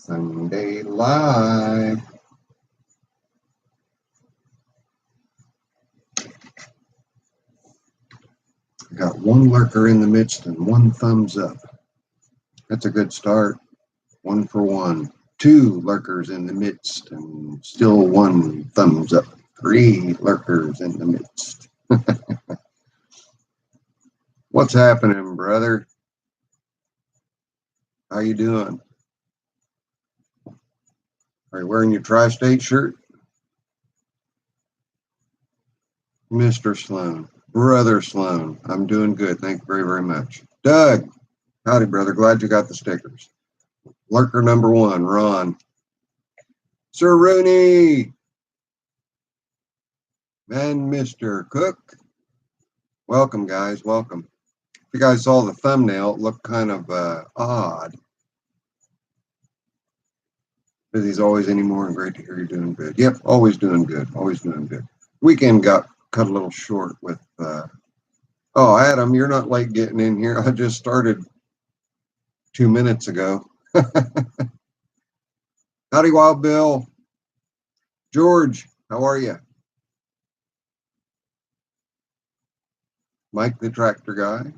Sunday Live. Got one lurker in the midst and one thumbs up. That's a good start. 1 for 1. 2 lurkers in the midst and still 1 thumbs up. 3 lurkers in the midst. What's happening, brother? How you doing? Are you wearing your Tri-State shirt? Mr. Sloan, Brother Sloan, I'm doing good. Thank you very, very much. Doug, howdy, brother. Glad you got the stickers. Lurker number 1, Ron. Sir Rooney. And Mr. Cook. Welcome, guys. Welcome. If you guys saw the thumbnail, it looked kind of odd. Busy's always anymore, and great to hear you're doing good. Yep, always doing good. Always doing good. Weekend got cut a little short with oh, Adam, you're not late getting in here. I just started 2 minutes ago. Howdy, Wild Bill. George, how are you? Mike the Tractor Guy.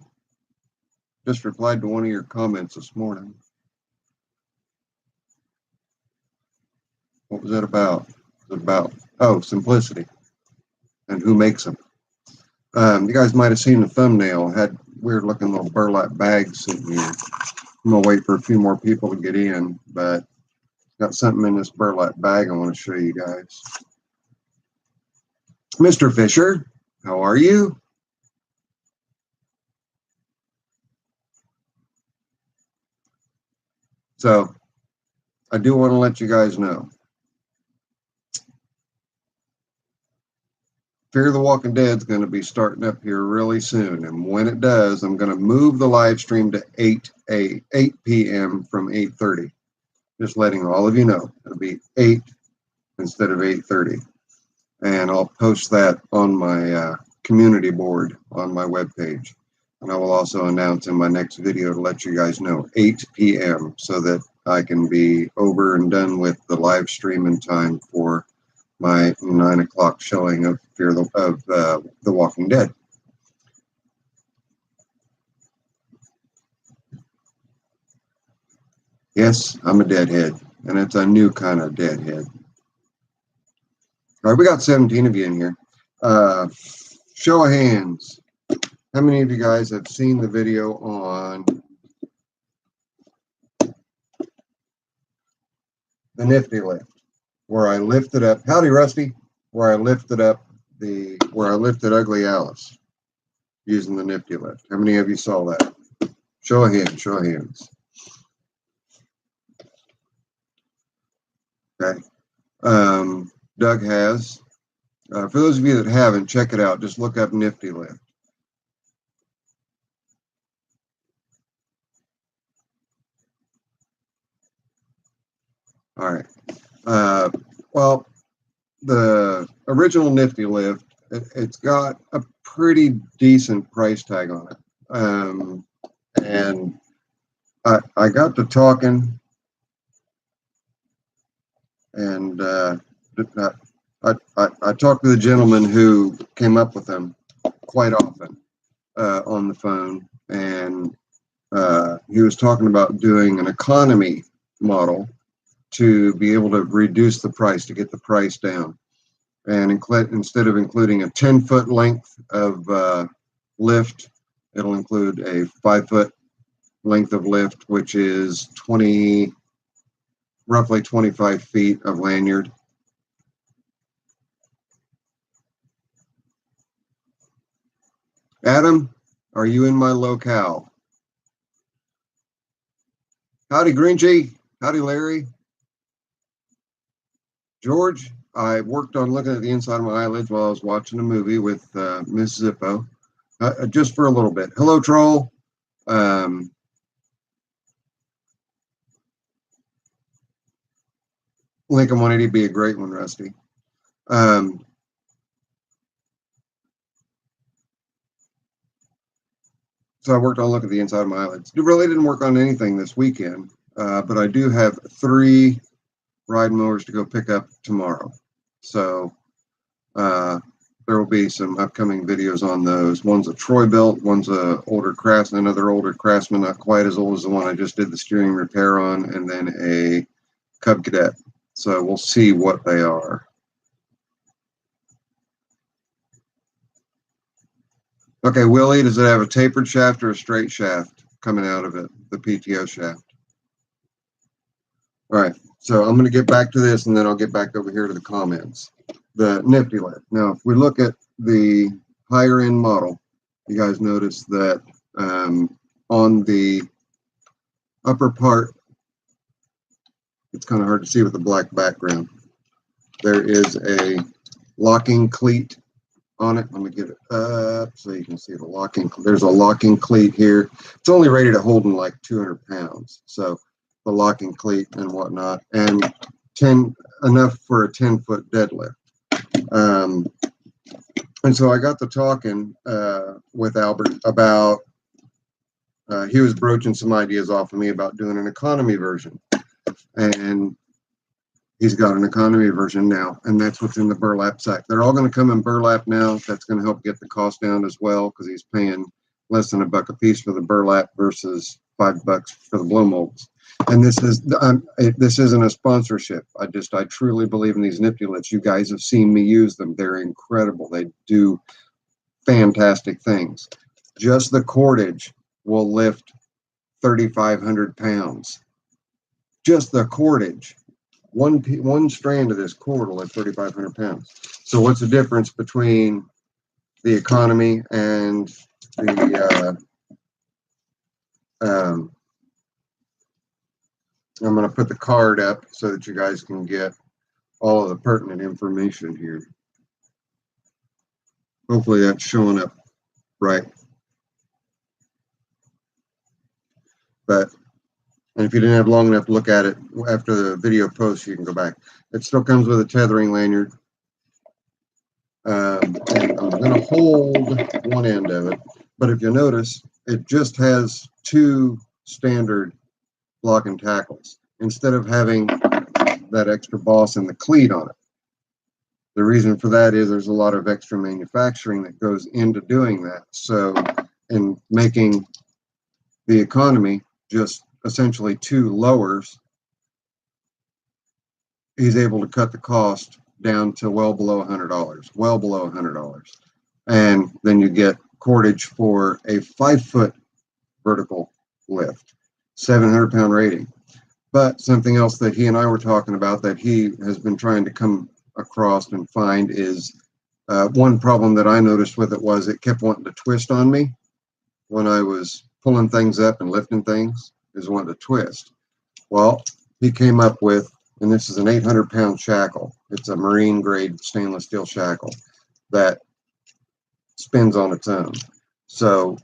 Just replied to one of your comments this morning. What was that about? Was it about, oh, simplicity and who makes them. You guys might have seen the thumbnail. Had weird looking little burlap bags sitting here. I'm gonna wait for a few more people to get in, but got something in this burlap bag I want to show you guys. Mr. Fisher, how are you? So I do want to let you guys know. Fear the Walking Dead is going to be starting up here really soon. And when it does, I'm going to move the live stream to 8 p.m. from 8:30. Just letting all of you know. It'll be 8 instead of 8:30. And I'll post that on my community board on my webpage. And I will also announce in my next video to let you guys know 8 p.m. so that I can be over and done with the live stream in time for my 9 o'clock showing of the Walking Dead. Yes, I'm a deadhead, and it's a new kind of deadhead. All right, we got 17 of you in here. Show of hands. How many of you guys have seen the video on the Nifty Lift, where I lifted up, howdy Rusty, where I lifted Ugly Alice using the Nifty Lift? How many of you saw that? Show of hands, show of hands. Okay. Doug has. For those of you that haven't, check it out. Just look up Nifty Lift. All right. Well, the original Nifty Lift, it's got a pretty decent price tag on it. And I got to talking, and I talked to the gentleman who came up with them quite often on the phone, and he was talking about doing an economy model to be able to reduce the price, to get the price down. And instead of including a 10-foot length of lift, it'll include a 5-foot length of lift, which is roughly 25 feet of lanyard. Adam, are you in my locale? Howdy, Grinchy. Howdy, Larry. George, I worked on looking at the inside of my eyelids while I was watching a movie with Miss Zippo, just for a little bit. Hello, Troll. Lincoln 180 be a great one, Rusty. So I worked on looking at the inside of my eyelids. It really didn't work on anything this weekend. but I do have 3 ride mowers to go pick up tomorrow. So there will be some upcoming videos on those. One's a Troy built, one's a older Craftsman, another older Craftsman, not quite as old as the one I just did the steering repair on, and then a Cub Cadet. So we'll see what they are. Okay, Willie, does it have a tapered shaft or a straight shaft coming out of it, the PTO shaft? All right, so I'm going to get back to this, and then I'll get back over here to the comments. The Nifty lift. Now, if we look at the higher end model, you guys notice that on the upper part, it's kind of hard to see with the black background, there is a locking cleat on it. Let me get it up so you can see the locking. There's a locking cleat here. It's only rated at holding like 200 pounds. So the locking cleat and whatnot, and enough for a 10-foot deadlift. And so I got to talking with Albert about, he was broaching some ideas off of me about doing an economy version. And he's got an economy version now, and that's what's in the burlap sack. They're all going to come in burlap now. That's going to help get the cost down as well, because he's paying less than $1 a piece for the burlap versus $5 for the blow molds. And this isn't a sponsorship. I truly believe in these Nifty lifts. You guys have seen me use them. They're incredible. They do fantastic things. Just the cordage will lift 3,500 pounds. Just the cordage. One strand of this cord will lift 3,500 pounds. So what's the difference between the economy and the I'm going to put the card up so that you guys can get all of the pertinent information here. Hopefully that's showing up right. But, and if you didn't have long enough to look at it after the video post, you can go back. It still comes with a tethering lanyard. And I'm going to hold one end of it. But if you notice, it just has 2 standard block and tackles instead of having that extra boss and the cleat on it. The reason for that is there's a lot of extra manufacturing that goes into doing that. So in making the economy just essentially 2 lowers, he's able to cut the cost down to well below $100, well below $100. And then you get cordage for a 5-foot vertical lift, 700-pound rating. But something else that he and I were talking about that he has been trying to come across and find is one problem that I noticed with it was it kept wanting to twist on me when I was pulling things up and lifting things, is wanting to twist. Well, he came up with, and this is an 800-pound shackle. It's a marine grade stainless steel shackle that spins on its own. So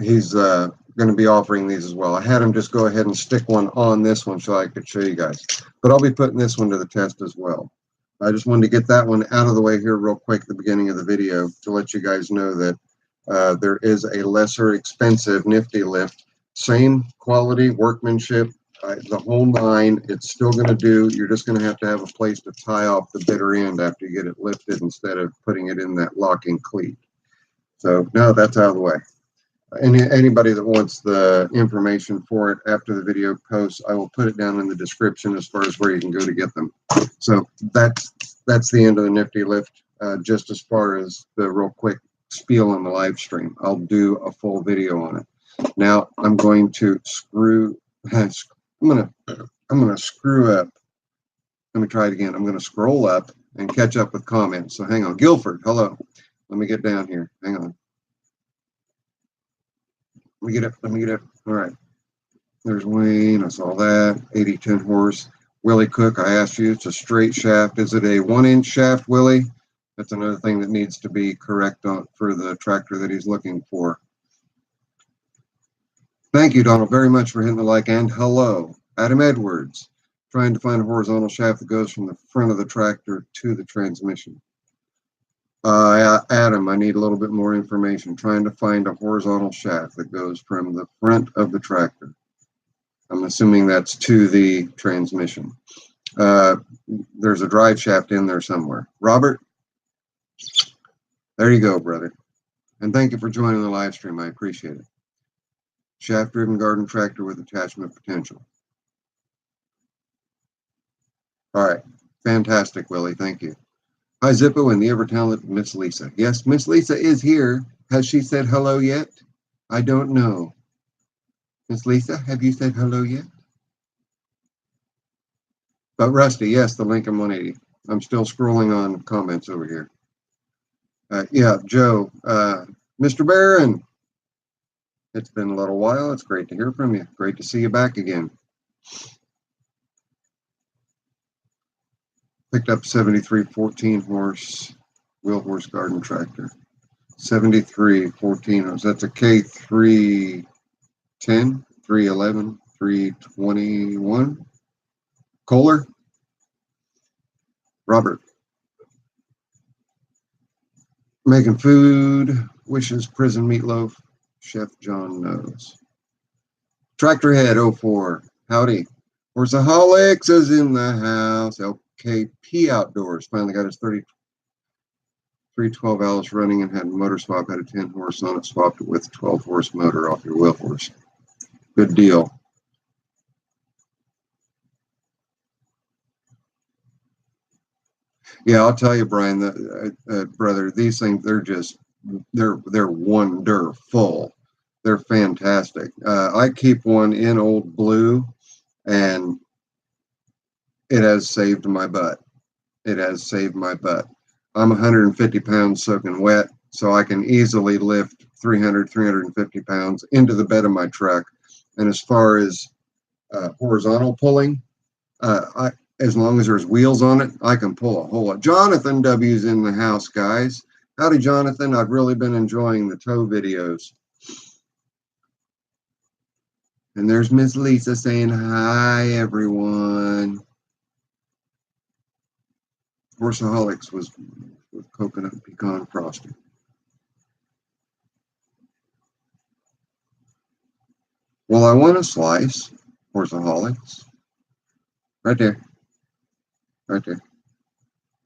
he's going to be offering these as well. I had him just go ahead and stick one on this one so I could show you guys. But I'll be putting this one to the test as well. I just wanted to get that one out of the way here real quick at the beginning of the video to let you guys know that there is a lesser expensive Nifty lift. Same quality, workmanship, the whole 9. It's still going to do. You're just going to have a place to tie off the bitter end after you get it lifted instead of putting it in that locking cleat. So now that's out of the way. Anybody that wants the information for it after the video posts, I will put it down in the description as far as where you can go to get them. So that's the end of the Nifty lift. Just as far as the real quick spiel on the live stream, I'll do a full video on it. Now I'm going to screw. I'm gonna screw up. Let me try it again. I'm gonna scroll up and catch up with comments. So hang on, Guilford. Hello. Let me get down here. Hang on. Let me get up. All right. There's Wayne. I saw that. 8010 horse. Willie Cook, I asked you, it's a straight shaft. Is it a 1-inch shaft, Willie? That's another thing that needs to be correct on for the tractor that he's looking for. Thank you, Donald, very much for hitting the like, and hello. Adam Edwards, trying to find a horizontal shaft that goes from the front of the tractor to the transmission. Adam, I need a little bit more information. Trying to find a horizontal shaft that goes from the front of the tractor. I'm assuming that's to the transmission. There's a drive shaft in there somewhere. Robert, there you go, brother. And thank you for joining the live stream. I appreciate it. Shaft-driven garden tractor with attachment potential. All right. Fantastic, Willie. Thank you. Hi, Zippo and the ever-talented Miss Lisa. Yes, Miss Lisa is here. Has she said hello yet? I don't know. Miss Lisa, have you said hello yet? But Rusty, yes, the Lincoln 180. I'm still scrolling on comments over here. Yeah, Joe. Mr. Barron, it's been a little while. It's great to hear from you. Great to see you back again. Picked up 73 14-horse wheel horse garden tractor. 73 14. That's a K310, 311, 321. Kohler? Robert. Making food. Wishes prison meatloaf. Chef John knows. Tractor Head 04. Howdy. Horsaholics is in the house. LKP Outdoors. Finally got his 312 hours running and had a motor swap. Had a 10 horse on it. Swapped it with 12 horse motor off your wheel horse. Good deal. Yeah, I'll tell you, Brian, brother, these things, they're wonderful. They're fantastic. I keep one in Old Blue, and it has saved my butt. It has saved my butt. I'm 150 pounds soaking wet, so I can easily lift 300, 350 pounds into the bed of my truck. And as far as horizontal pulling, as long as there's wheels on it, I can pull a whole lot. Jonathan W's in the house, guys. Howdy, Jonathan. I've really been enjoying the tow videos. And there's Miss Lisa saying hi, everyone. Horsaholics was with coconut and pecan frosting. Well, I want a slice. Horsaholics. Right there. Right there.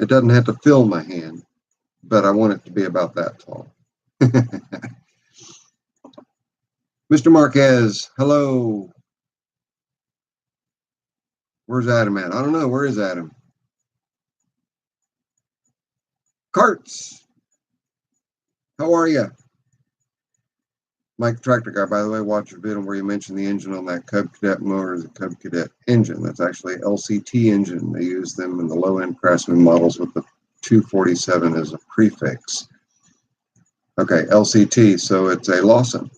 It doesn't have to fill my hand, but I want it to be about that tall. Mr. Marquez, hello. Where's Adam at? I don't know. Where is Adam? Carts. How are you? Mike Tractor Guy, by the way, watch your video where you mentioned the engine on that Cub Cadet motor is a Cub Cadet engine. That's actually an LCT engine. They use them in the low-end Craftsman models with the 247 as a prefix. Okay, LCT, so it's a Lawson.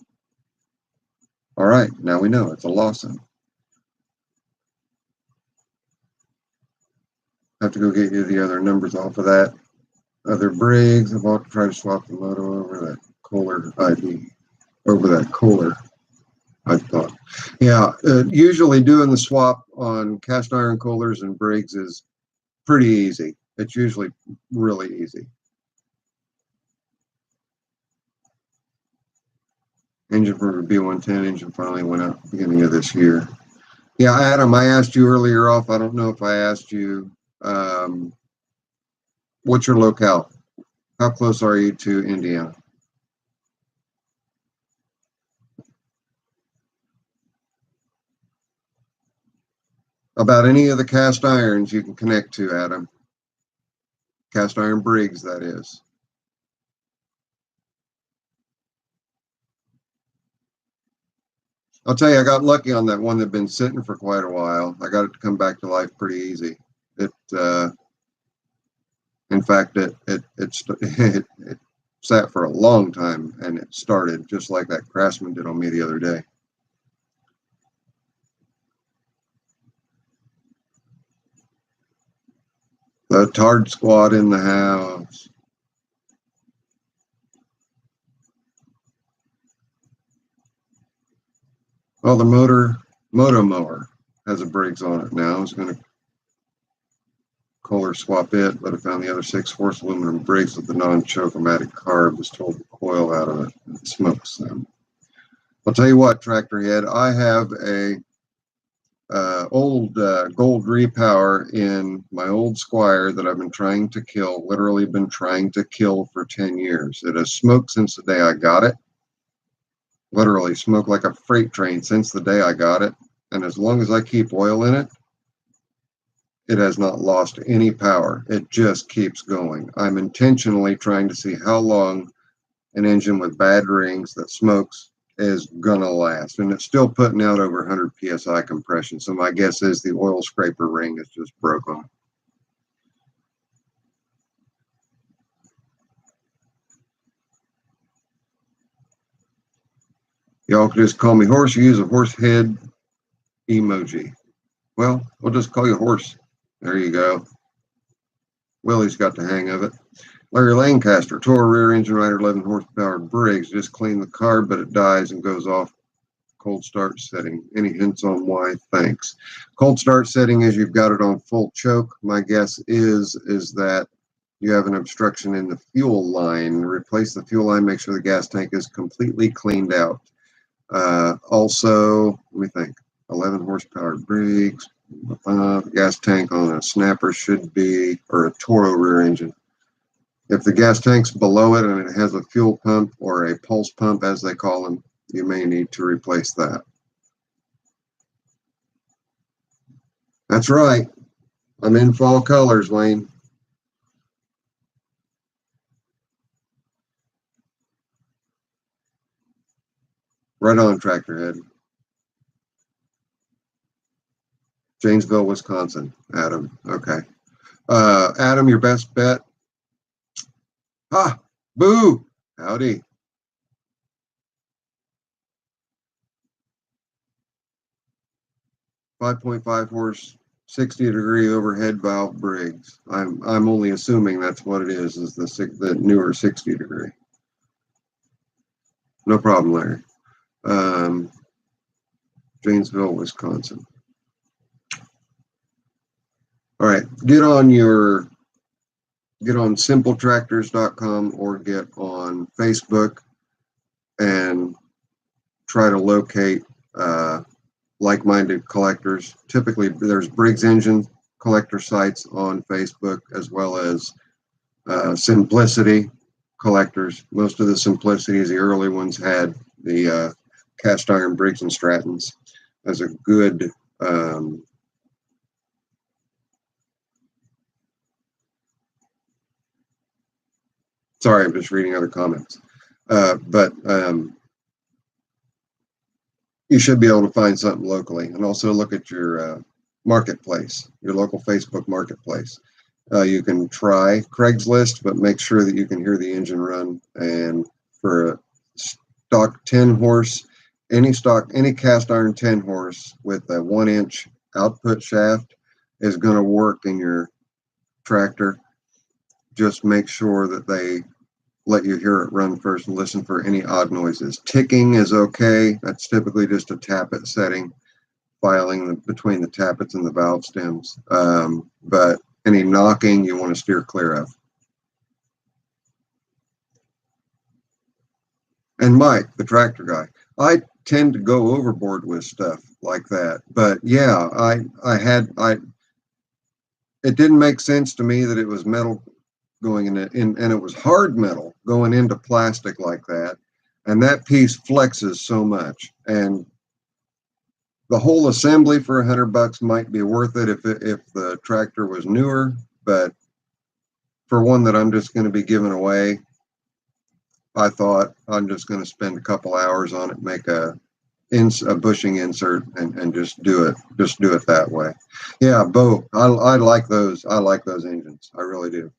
All right, now we know it's a Lawson. I have to go get you the other numbers off of that. Other Briggs, I'm about to try to swap the moto over that Kohler ID. Over that Kohler, I thought. Yeah, usually doing the swap on cast iron Kohlers and Briggs is pretty easy. It's usually really easy. Engine for B110 engine finally went out at the beginning of this year. Yeah, Adam, I asked you earlier off. I don't know if I asked you, what's your locale? How close are you to Indiana? About any of the cast irons you can connect to, Adam. Cast iron Briggs, that is. I'll tell you, I got lucky on that one that had been sitting for quite a while. I got it to come back to life pretty easy. In fact, it sat for a long time, and it started just like that Craftsman did on me the other day. The Tard Squad in the house. Well, the moto mower has a Briggs on it now. I was going to Kohler swap it, but I found the other 6-horse aluminum Briggs with the non-choke-o-matic carb. Was told to coil out of it and smokes them. I'll tell you what, Tractor Head, I have a old gold repower in my old Squire that I've been trying to kill, literally been trying to kill for 10 years. It has smoked since the day I got it. Literally smoked like a freight train since the day I got it. And as long as I keep oil in it, it has not lost any power. It just keeps going. I'm intentionally trying to see how long an engine with bad rings that smokes is gonna last, and it's still putting out over 100 psi compression. So my guess is the oil scraper ring is just broken. Y'all could just call me Horse. You use a horse head emoji. Well, we'll just call you Horse. There you go. Willie's got the hang of it. Larry Lancaster, Toro rear engine rider, 11 horsepower Briggs. Just clean the carb, but it dies and goes off cold start setting. Any hints on why? Thanks. Cold start setting is you've got it on full choke. My guess is that you have an obstruction in the fuel line. Replace the fuel line, make sure the gas tank is completely cleaned out. Also, let me think, 11 horsepower Briggs, gas tank on a snapper should be, or a Toro rear engine. If the gas tank's below it and it has a fuel pump or a pulse pump, as they call them, you may need to replace that. That's right. I'm in fall colors, Wayne. Right on, Tractor Head. Janesville, Wisconsin. Adam. Okay. Adam, your best bet. Ha! Boo! Howdy. 5.5 horse, 60-degree overhead valve Briggs. I'm only assuming that's what it is the newer 60-degree. No problem, Larry. Janesville, Wisconsin. All right, get on simpletractors.com or get on Facebook and try to locate like-minded collectors. Typically, there's Briggs engine collector sites on Facebook, as well as Simplicity collectors. Most of the Simplicities, the early ones, had the cast iron Briggs and Strattons as a good sorry, I'm just reading other comments. But you should be able to find something locally, and also look at your marketplace, your local Facebook marketplace. You can try Craigslist, but make sure that you can hear the engine run. And for a stock 10 horse, any cast iron 10 horse with a 1-inch output shaft is going to work in your tractor. Just make sure that they let you hear it run first and listen for any odd noises. Ticking is okay. That's typically just a tappet setting, filing between the tappets and the valve stems. But any knocking you want to steer clear of. And Mike, the tractor guy, I tend to go overboard with stuff like that. But yeah, it didn't make sense to me that it was metal going in, and it was hard metal going into plastic like that. And that piece flexes so much. And the whole assembly for $100 might be worth it if the tractor was newer, but for one that I'm just going to be giving away, I thought I'm just going to spend a couple hours on it, make a bushing insert, and just do it that way. Yeah, Bo, I like those. I like those engines. I really do.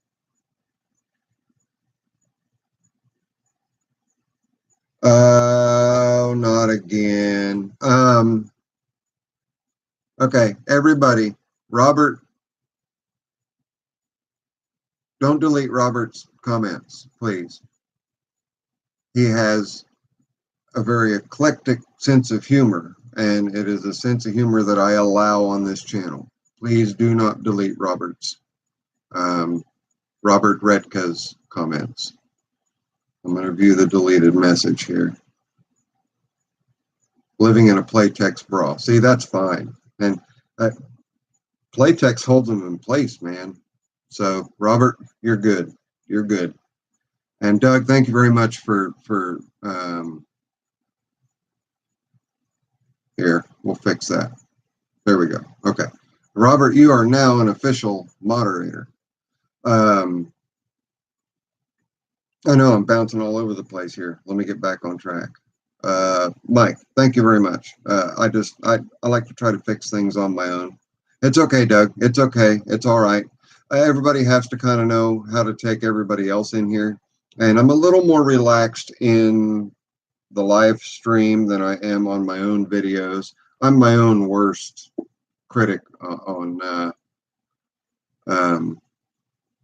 Oh, not again. Okay, everybody, Robert, don't delete Robert's comments, please. He has a very eclectic sense of humor, and it is a sense of humor that I allow on this channel. Please do not delete Robert Redka's comments. I'm going to view the deleted message here. Living in a Playtex bra. See, that's fine. And Playtex holds them in place, man. So Robert, you're good. You're good. And Doug, thank you very much for here. We'll fix that. There we go. Okay. Robert, you are now an official moderator. I know I'm bouncing all over the place here. Let me get back on track. Mike, thank you very much. I like to try to fix things on my own. It's okay, Doug. It's okay. It's all right. Everybody has to kind of know how to take everybody else in here. And I'm a little more relaxed in the live stream than I am on my own videos. I'm my own worst critic on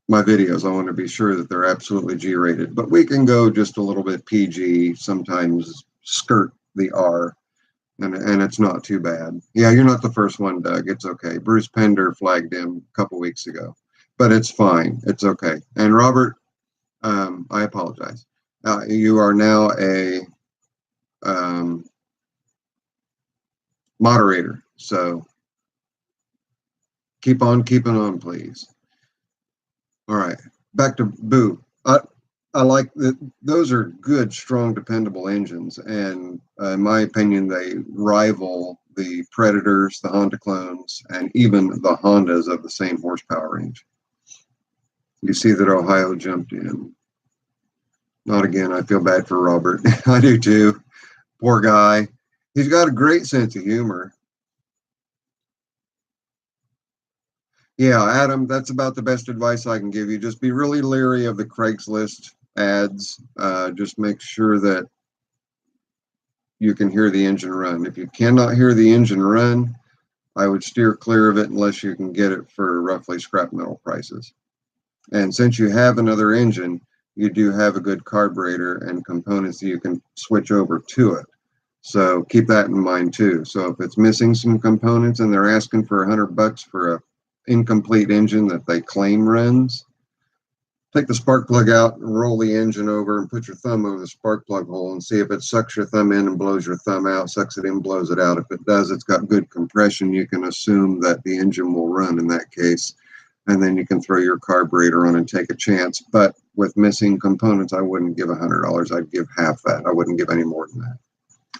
my videos. I want to be sure that they're absolutely G-rated, but we can go just a little bit PG, sometimes skirt the R, and it's not too bad. Yeah, you're not the first one, Doug. It's okay. Bruce Pender flagged him a couple weeks ago, but it's fine. It's okay. And Robert, I apologize. You are now a moderator, so keep on keeping on, please. All right, back to Boo. I like that. Those are good, strong, dependable engines, and in my opinion, they rival the Predators, the Honda clones, and even the Hondas of the same horsepower range. You see that Ohio jumped in. Not again. I feel bad for Robert. I do too. Poor guy. He's got a great sense of humor. Yeah, Adam, that's about the best advice I can give you. Just be really leery of the Craigslist ads. Just make sure that you can hear the engine run. If you cannot hear the engine run, I would steer clear of it unless you can get it for roughly scrap metal prices. And since you have another engine, you do have a good carburetor and components that you can switch over to it. So keep that in mind too. So if it's missing some components and they're asking for $100 for a incomplete engine that they claim runs, take the spark plug out and roll the engine over and put your thumb over the spark plug hole and see if it sucks your thumb in and blows your thumb out, sucks it in, blows it out. If it does, it's got good compression. You can assume that the engine will run in that case. And then you can throw your carburetor on and take a chance. But with missing components, I wouldn't give $100. I'd give half that. I wouldn't give any more than that.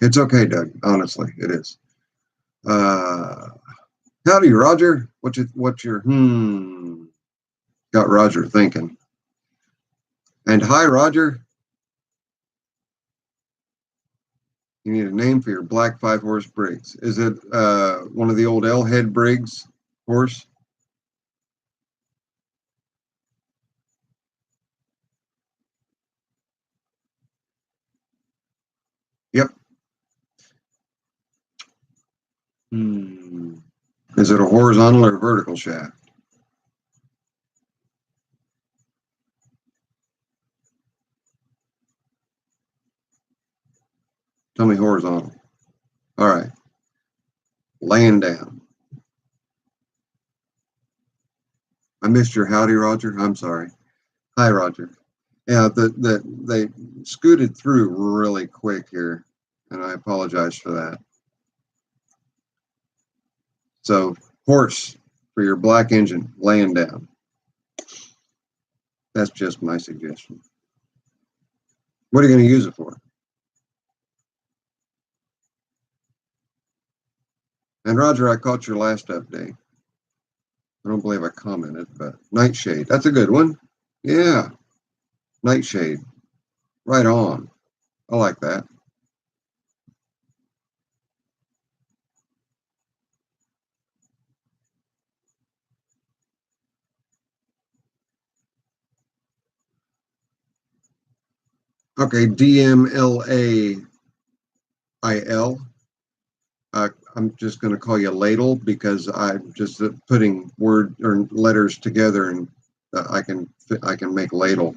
It's okay, Doug. Honestly, it is. Howdy, Roger. What's your got Roger thinking. And hi, Roger. You need a name for your black 5-horse Briggs. Is it one of the old L-head Briggs horse? Yep. Is it a horizontal or vertical shaft? Tell me horizontal. All right. Laying down. I missed your howdy, Roger. I'm sorry. Hi, Roger. Yeah, they scooted through really quick here, and I apologize for that. So, horse for your black engine, laying down. That's just my suggestion. What are you going to use it for? And Roger, I caught your last update. I don't believe I commented, but Nightshade. That's a good one. Yeah, Nightshade. Right on. I like that. Okay, DMLAIL. I'm just going to call you Ladle because I'm just putting word or letters together, and I can make Ladle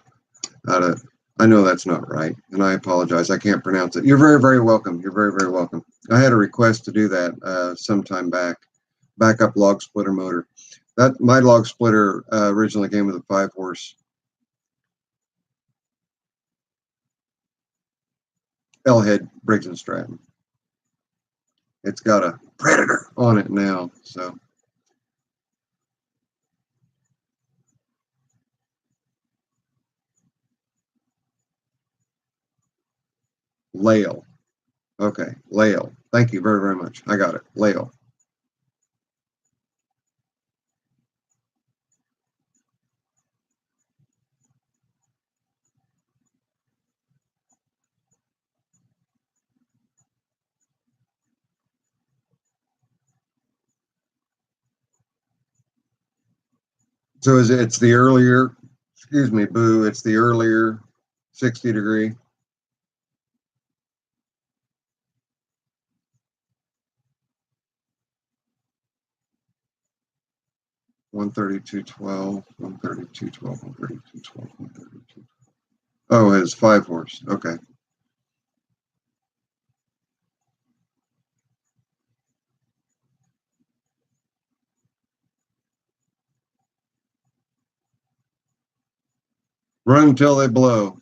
out of. I know that's not right, and I apologize. I can't pronounce it. You're very, very welcome. You're very, very welcome. I had a request to do that sometime back. Backup log splitter motor. That my log splitter originally came with a 5-horse L-head Briggs and Stratton. It's got a Predator on it now. So Lael. Okay, Lael. Thank you very, very much. I got it. Lael. So it's the earlier, excuse me, Boo, it's the earlier 60 degree. 132.12, 132.12, 132.12, 132. Oh, his 5-horse. Okay. Run until they blow.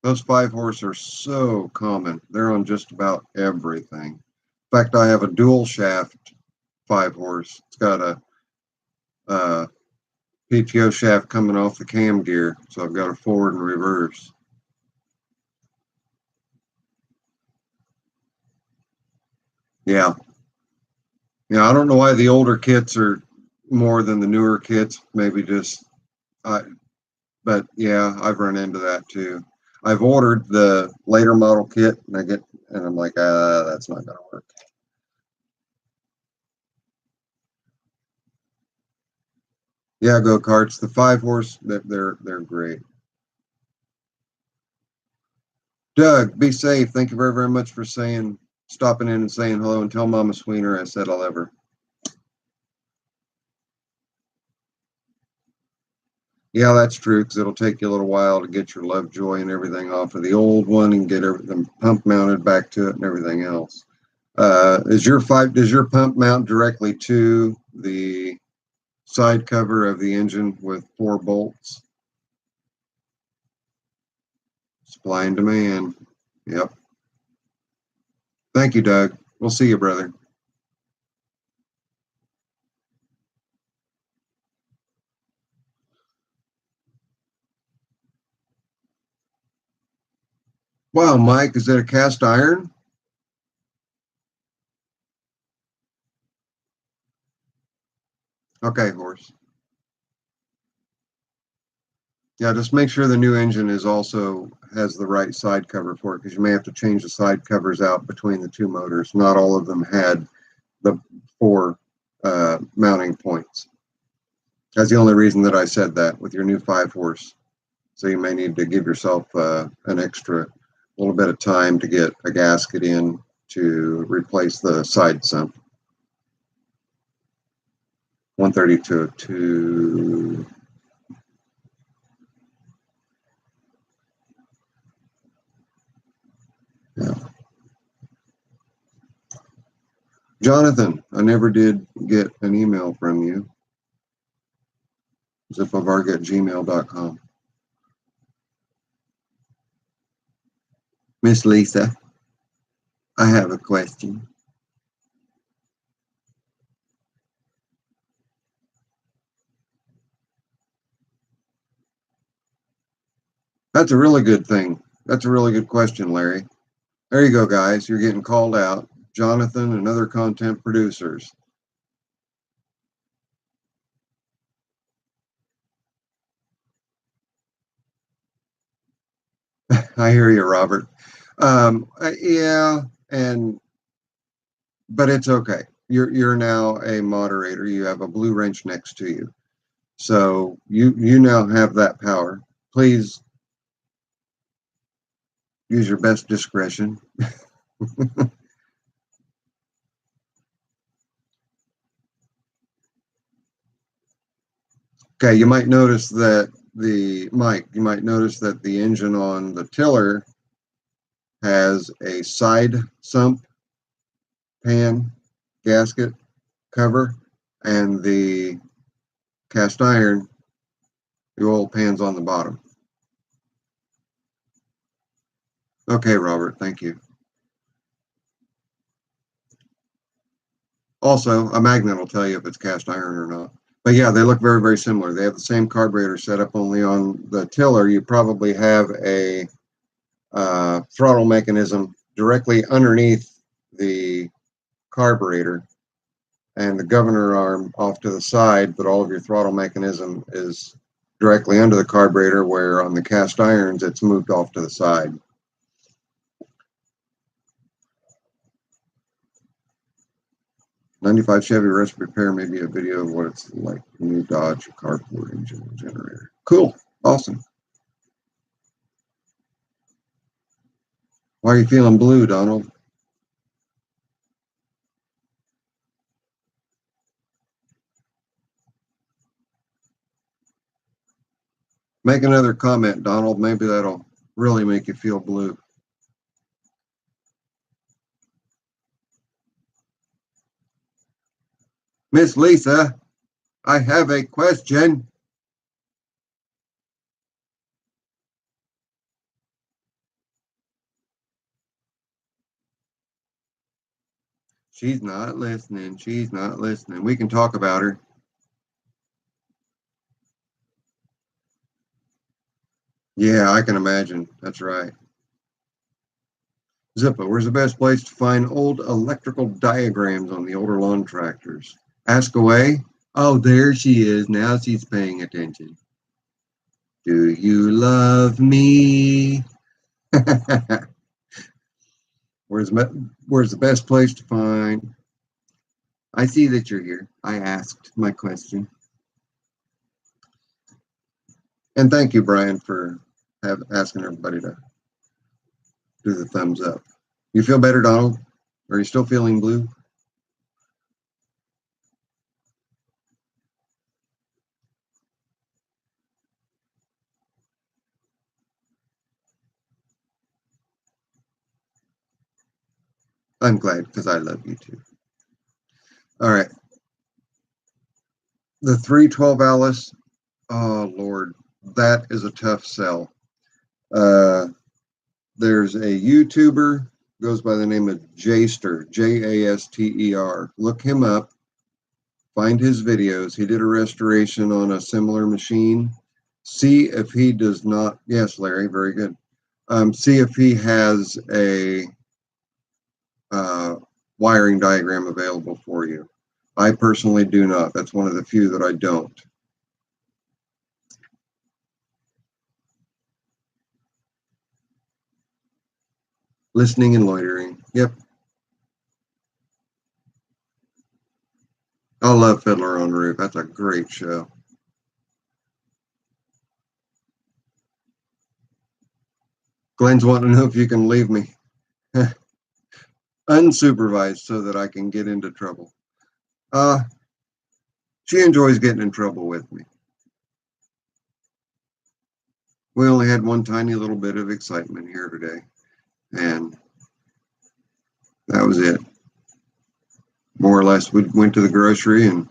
Those 5-horse are so common. They're on just about everything. In fact, I have a dual shaft 5-horse. It's got a PTO shaft coming off the cam gear, so I've got a forward and reverse. Yeah. Yeah, I don't know why the older kits are more than the newer kits. Maybe just, but yeah, I've run into that too. I've ordered the later model kit, and I'm like, that's not gonna work. Yeah, go karts. The 5-horse, they're great. Doug, be safe. Thank you very, very much for stopping in and saying hello, and tell Mama Sweener I said I'll ever. Yeah, that's true, because it'll take you a little while to get your Lovejoy and everything off of the old one and get everything pump mounted back to it and everything else. Does your pump mount directly to the side cover of the engine with 4 bolts? Supply and demand. Yep. Thank you, Doug. We'll see you, brother. Wow, Mike, is that a cast iron? Okay, horse. Yeah, just make sure the new engine is also has the right side cover for it, because you may have to change the side covers out between the 2 motors. Not all of them had the 4 mounting points. That's the only reason that I said that with your new 5-horse. So you may need to give yourself an extra little bit of time to get a gasket in to replace the side sump. 132.02. Yeah. Jonathan, I never did get an email from you. Zippovarga@gmail.com. Miss Lisa, I have a question. That's a really good thing. That's a really good question, Larry. There you go, guys. You're getting called out. Jonathan and other content producers. I hear you, Robert. Yeah, but it's okay. You're now a moderator. You have a blue wrench next to you, so you now have that power. Please use your best discretion. Okay, you might notice that you might notice that the engine on the tiller has a side sump pan gasket cover, and the cast iron, the oil pan's on the bottom. Okay, Robert, thank you. Also, a magnet will tell you if it's cast iron or not. But yeah, they look very, very similar. They have the same carburetor setup, only on the tiller, you probably have a throttle mechanism directly underneath the carburetor and the governor arm off to the side, but all of your throttle mechanism is directly under the carburetor, where on the cast irons, it's moved off to the side. '95 Chevy Rest Repair, maybe a video of what it's like, new Dodge carport engine generator. Cool. Awesome. Why are you feeling blue, Donald? Make another comment, Donald. Maybe that'll really make you feel blue. Miss Lisa, I have a question. She's not listening. She's not listening. We can talk about her. Yeah, I can imagine. That's right. Zippo, where's the best place to find old electrical diagrams on the older lawn tractors? Ask away. Oh, there she is. Now she's paying attention. Do you love me? where's the best place to find? I see that you're here. I asked my question. And thank you, Brian, for asking everybody to do the thumbs up. You feel better, Donald? Are you still feeling blue? I'm glad, because I love you too. All right. The 312 Alice. Oh, Lord. That is a tough sell. There's a YouTuber, goes by the name of Jaster, Jaster. Look him up. Find his videos. He did a restoration on a similar machine. See if he does not. Yes, Larry, very good. See if he has a wiring diagram available for you. I personally do not. That's one of the few that I don't. Listening and loitering. Yep. I love Fiddler on the Roof. That's a great show. Glenn's wanting to know if you can leave me unsupervised so that I can get into trouble. She enjoys getting in trouble with me. We only had one tiny little bit of excitement here today, and that was it. More or less, we went to the grocery and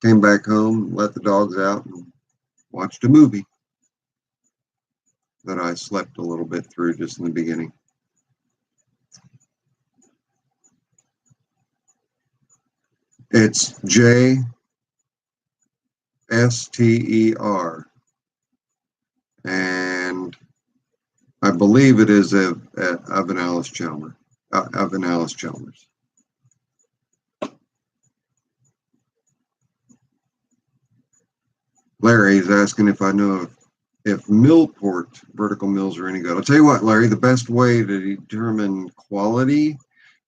came back home, let the dogs out, and watched a movie that I slept a little bit through just in the beginning. It's Jster, and I believe it is of Alice Chalmers. Larry is asking if I know if Millport vertical mills are any good. I'll tell you what, Larry, the best way to determine quality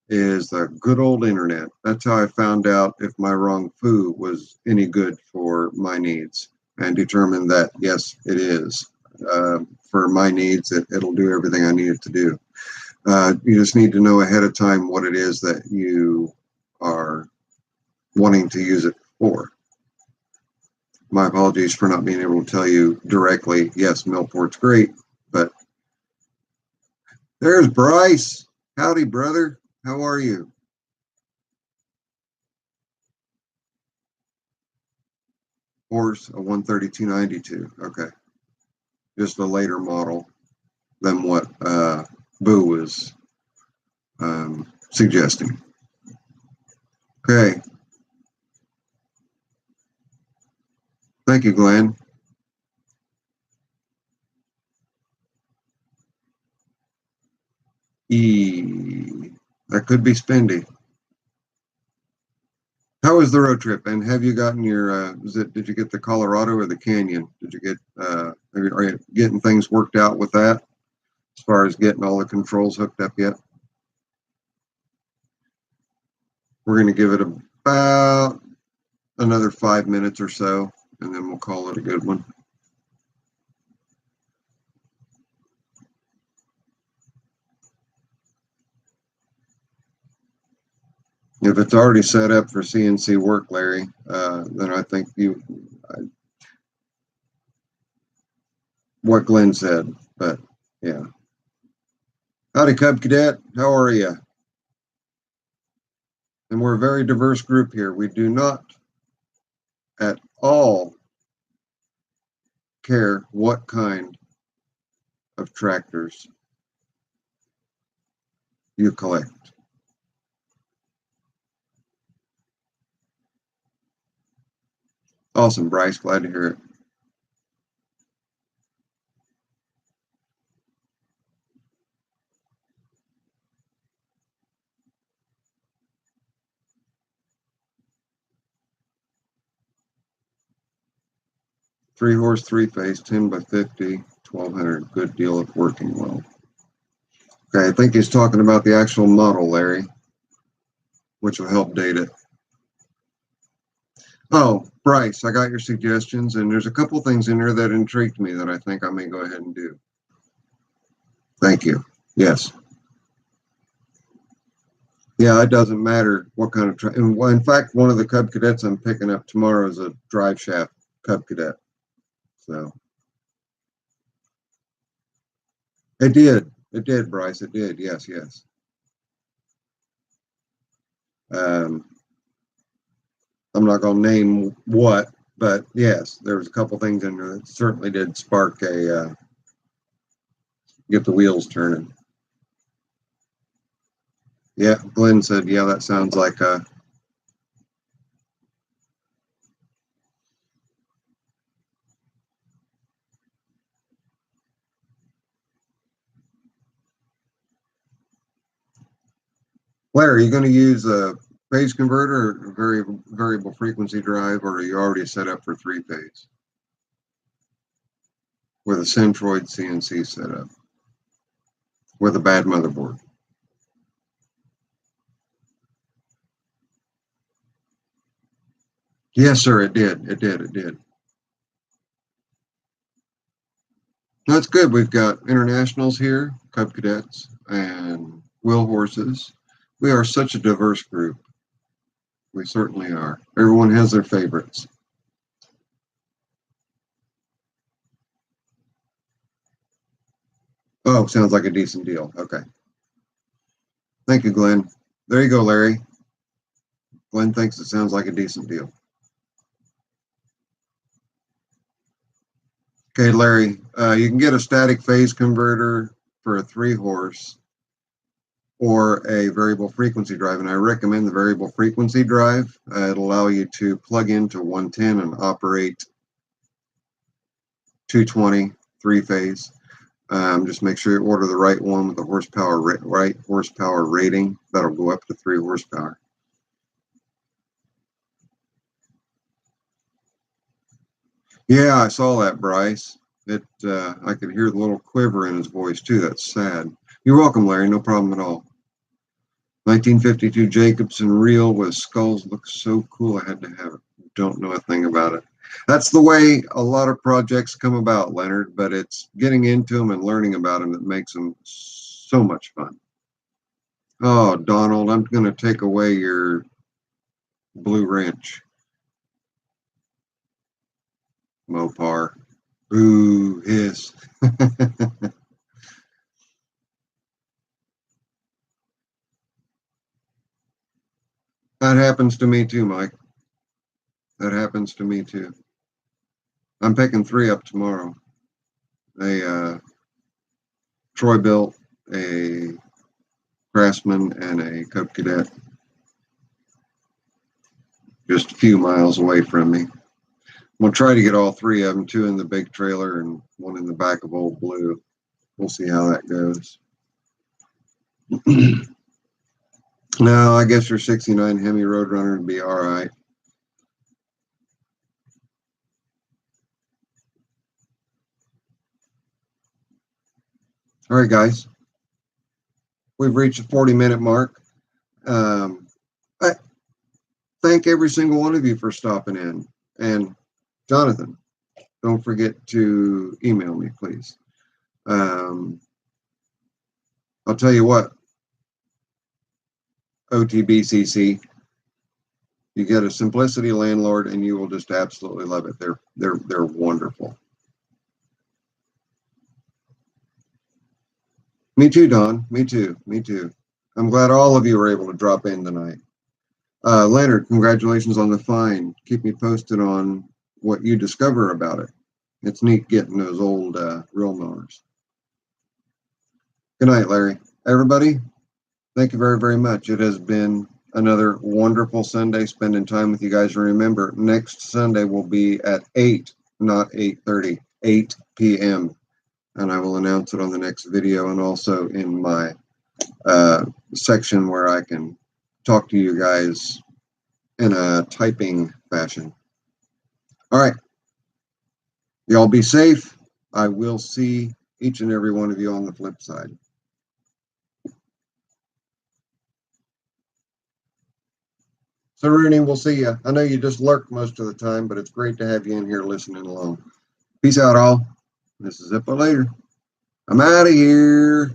is the good old internet. That's how I found out if my wrong foo was any good for my needs, and determined that, yes, it is. For my needs, it'll do everything I need it to do. You just need to know ahead of time what it is that you are wanting to use it for. My apologies for not being able to tell you directly, yes, Millport's great, but there's Bryce. Howdy, brother. How are you? Horse, a 13292. Okay. Just a later model than what Boo was suggesting. Okay. Thank you, Glenn. That could be spendy. How was the road trip? And have you gotten your, did you get the Colorado or the Canyon? Did you get, are you getting things worked out with that as far as getting all the controls hooked up yet? We're going to give it about another 5 minutes or so, and then we'll call it a good one. If it's already set up for CNC work, Larry, then I think what Glenn said, but yeah. Howdy, Cub Cadet. How are you? And we're a very diverse group here. We do not at all care what kind of tractors you collect. Awesome, Bryce. Glad to hear it. Three horse, three phase, 10 by 50, 1200. Good deal if working well. Okay, I think he's talking about the actual model, Larry, which will help date it. Oh, Bryce, I got your suggestions, and there's a couple things in there that intrigued me that I think I may go ahead and do. Thank you. Yes. Yeah, it doesn't matter what kind of in fact, one of the Cub Cadets I'm picking up tomorrow is a drive shaft Cub Cadet. So it did, Bryce. It did. Yes, yes. I'm not going to name what, but yes, there was a couple things in there that certainly did spark a get the wheels turning. Yeah, Glenn said, yeah, that sounds like a. Larry, are you going to use a phase converter or variable frequency drive, or are you already set up for three phase with a Centroid CNC setup with a bad motherboard? Yes, sir, it did. It did. It did. That's good. We've got internationals here, Cub Cadets, and wheel horses. We are such a diverse group. We certainly are. Everyone has their favorites. Oh, sounds like a decent deal. Okay. Thank you, Glenn. There you go, Larry. Glenn thinks it sounds like a decent deal. Okay, Larry, you can get a static phase converter for a 3-horse or a variable frequency drive, and I recommend the variable frequency drive. It'll allow you to plug into 110 and operate 220 3-phase. Just make sure you order the right one with the horsepower right horsepower rating. That'll go up to 3 horsepower. Yeah, I saw that, Bryce. I could hear the little quiver in his voice too. That's sad. You're welcome, Larry. No problem at all. 1952 Jacobson reel with skulls looks so cool. I had to have it. Don't know a thing about it. That's the way a lot of projects come about, Leonard, but it's getting into them and learning about them that makes them so much fun. Oh, Donald, I'm going to take away your blue wrench. Mopar. Ooh, hiss. That happens to me too, Mike. That happens to me too. I'm picking 3 up tomorrow. Troy built, a Craftsman, and a Cub Cadet. Just a few miles away from me. We'll try to get all three of them, two in the big trailer and one in the back of Old Blue. We'll see how that goes. No, I guess your 69 Hemi Roadrunner would be all right. All right, guys. We've reached the 40-minute mark. I thank every single one of you for stopping in. And Jonathan, don't forget to email me, please. I'll tell you what, OTBCC, you get a Simplicity landlord and you will just absolutely love it. They're wonderful. Me too, Don. Me too. Me too. I'm glad all of you were able to drop in tonight. Leonard, congratulations on the find. Keep me posted on what you discover about it. It's neat getting those old reel mowers. Good night, Larry. Everybody, thank you very, very much. It has been another wonderful Sunday spending time with you guys. Remember, next Sunday will be at 8, not 8:30, 8 p.m. And I will announce it on the next video and also in my section where I can talk to you guys in a typing fashion. All right. Y'all be safe. I will see each and every one of you on the flip side. So, Rooney, we'll see you. I know you just lurk most of the time, but it's great to have you in here listening along. Peace out, all. This is Zippo later. I'm out of here.